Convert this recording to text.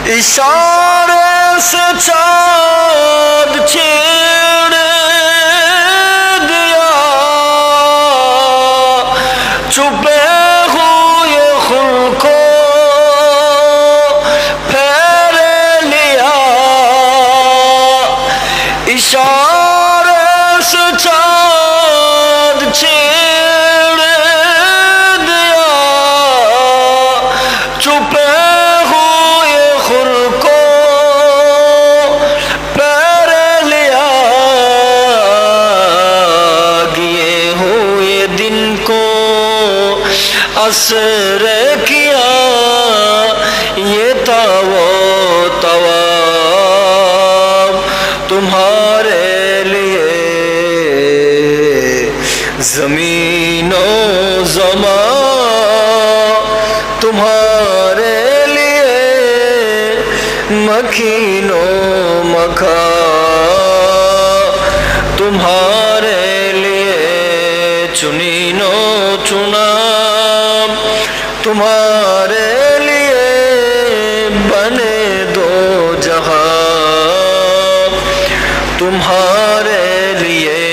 اشارے سے چاند چھیڑ دیا چھپے ہوئے خلق کو پھیر لیا اشارے سے چاند چھیڑ دیا چھپے عصر کیا یہ تھا وہ طواف تمہارے لیے زمین و زمان تمہارے لیے مکین و مکان تمہارے لیے چنین و چنا تمہارے لیے بنے دو جہاں تمہارے لیے